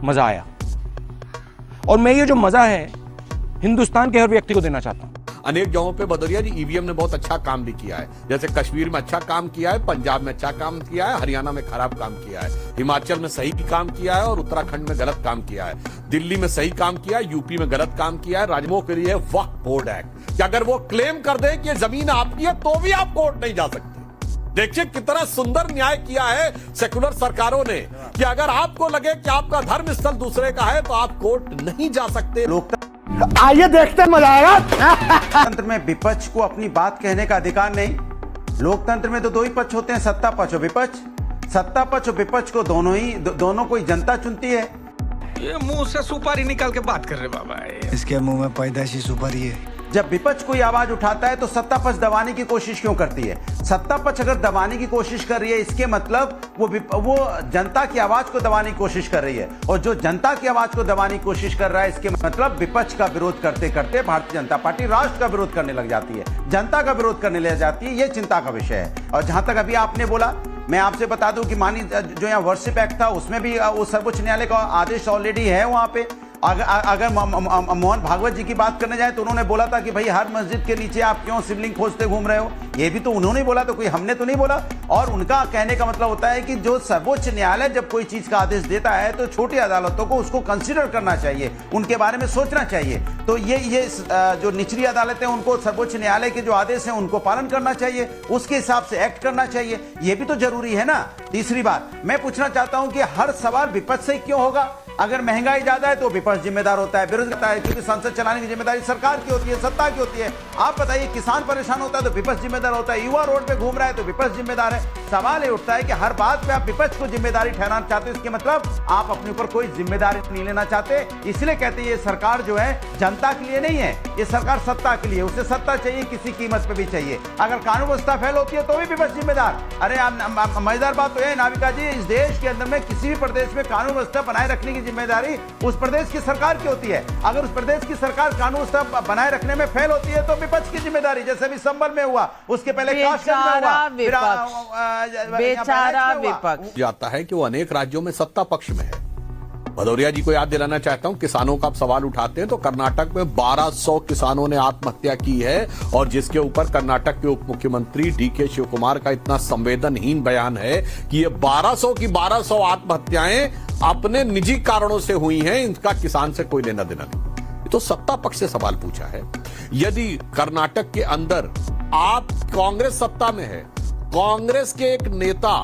मजा आया। और मैं ये जो मजा है हिंदुस्तान के हर व्यक्ति को देना चाहता हूं। अनेक जगहों पे भदौरिया जी ईवीएम ने बहुत अच्छा काम भी किया है। जैसे कश्मीर में अच्छा काम किया है, पंजाब में अच्छा काम किया है, हरियाणा में खराब काम किया है, हिमाचल में सही काम किया है और उत्तराखंड में गलत काम किया है, दिल्ली में सही काम किया है, यूपी में गलत काम किया है। राज्यों के लिए वक्फ बोर्ड एक्ट कि अगर वो क्लेम कर दे कि ये जमीन आपकी है तो भी आप कोर्ट नहीं जा सकते। देखिए कितना सुंदर न्याय किया है सेकुलर सरकारों ने कि अगर आपको लगे कि आपका धर्म स्थल दूसरे का है तो आप कोर्ट नहीं जा सकते। आइए देखते हैं, मजा आएगा। लोकतंत्र में विपक्ष को अपनी बात कहने का अधिकार नहीं। लोकतंत्र में तो दो ही पक्ष होते हैं, सत्ता पक्ष और विपक्ष। सत्ता पक्ष और विपक्ष को दोनों को ही जनता चुनती है। ये मुंह से सुपारी निकाल के बात कर रहे बाबा। इसके मुंह में पैदाइशी सुपारी है। जब विपक्ष कोई आवाज उठाता है तो सत्ता पक्ष दबाने की कोशिश क्यों करती है? सत्ता पक्ष अगर दबाने की कोशिश कर रही है इसके मतलब वो जनता की आवाज को दबाने की कोशिश कर रही है, और जो जनता की आवाज को दबाने की कोशिश कर रहा है इसके मतलब विपक्ष का विरोध करते करते भारतीय जनता पार्टी राष्ट्र का विरोध करने लग जाती है, जनता का विरोध करने लग जाती है। ये चिंता का विषय है। और जहां तक अभी आपने बोला, मैं आपसे बता दूं कि मानी जो यहाँ वर्शिप एक्ट था उसमें भी वो सर्वोच्च न्यायालय का आदेश ऑलरेडी है वहां पे। अगर मोहन भागवत जी की बात करने जाए तो उन्होंने बोला था कि भाई हर मस्जिद के नीचे आप क्यों शिवलिंग खोजते घूम रहे हो, ये भी तो उन्होंने बोला, तो कोई हमने तो नहीं बोला। और उनका कहने का मतलब होता है कि जो सर्वोच्च न्यायालय जब कोई चीज का आदेश देता है तो छोटी अदालतों को उसको कंसीडर करना चाहिए, उनके बारे में सोचना चाहिए। तो ये जो निचली अदालतें उनको सर्वोच्च न्यायालय के जो आदेश हैं उनको पालन करना चाहिए, उसके हिसाब से एक्ट करना चाहिए, ये भी तो जरूरी है ना। तीसरी बात मैं पूछना चाहता हूं कि हर सवाल विपक्ष से क्यों होगा? अगर महंगाई ज्यादा है तो विपक्ष जिम्मेदार होता है, विरोध करता है, क्योंकि संसद चलाने की जिम्मेदारी सरकार की होती है, सत्ता की होती है। आप बताइए, किसान परेशान होता है तो विपक्ष जिम्मेदार होता है, युवा रोड पे घूम रहा है तो विपक्ष जिम्मेदार है। सवाल ये उठता है कि हर बात पे आप विपक्ष को जिम्मेदारी ठहराना चाहते हो, इसके मतलब आप अपने ऊपर कोई जिम्मेदारी नहीं लेना चाहते। इसलिए कहते हैं ये सरकार जो है जनता के लिए नहीं है, ये सरकार सत्ता के लिए, उसे सत्ता चाहिए, किसी कीमत पे भी चाहिए। अगर कानून व्यवस्था फेल होती है तो भी विपक्ष जिम्मेदार। अरे मजेदार बात तो है नाविका जी, इस देश के अंदर में किसी भी प्रदेश में कानून व्यवस्था बनाए रखने की जिम्मेदारी उस प्रदेश की सरकार की होती है। अगर उस प्रदेश की सरकार कानून व्यवस्था बनाए रखने में फेल होती है तो विपक्ष की जिम्मेदारी, जैसे अभी संबल में हुआ, उसके पहले बेचारा विपक्ष जाता है कि वो अनेक राज्यों में सत्ता पक्ष में है। भदौरिया जी को याद दिलाना चाहता हूं, किसानों का आप सवाल उठाते हैं तो कर्नाटक में 1200 किसानों ने आत्महत्या की है, और जिसके ऊपर कर्नाटक के उप मुख्यमंत्री डीके शिव कुमार का इतना संवेदनहीन बयान है कि ये 1200 की 1200 आत्महत्याएं अपने निजी कारणों से हुई हैं, इनका किसान से कोई लेना देना नहीं। तो सत्ता पक्ष से सवाल पूछा है। यदि कर्नाटक के अंदर आप कांग्रेस सत्ता में है, कांग्रेस के एक नेता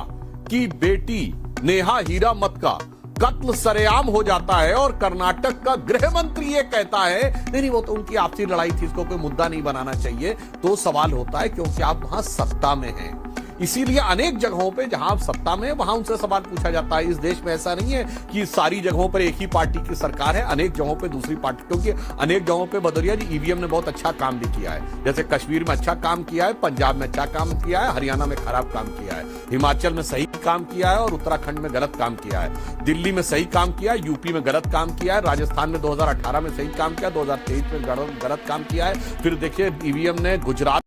की बेटी नेहा हीरामत का कत्ल सरेआम हो जाता है और कर्नाटक का गृह मंत्री ये कहता है नहीं वो तो उनकी आपसी लड़ाई थी, इसको कोई मुद्दा नहीं बनाना चाहिए, तो सवाल होता है क्योंकि आप वहां सत्ता में हैं। इसीलिए अनेक जगहों पे जहां आप सत्ता में वहां उनसे सवाल पूछा जाता है। इस देश में ऐसा नहीं है कि सारी जगहों पर एक ही पार्टी की सरकार है, अनेक जगहों पे दूसरी पार्टी, क्योंकि अनेक जगहों पे भदौरिया जी ईवीएम ने बहुत अच्छा काम भी किया है। जैसे कश्मीर में अच्छा काम किया है, पंजाब में अच्छा काम किया है, हरियाणा में खराब काम किया है, हिमाचल में सही काम किया है और उत्तराखंड में गलत काम किया है, दिल्ली में सही काम किया है, यूपी में गलत काम किया है, राजस्थान में 2018 में सही काम किया, 2023 में गलत काम किया है। फिर देखिए ईवीएम ने गुजरात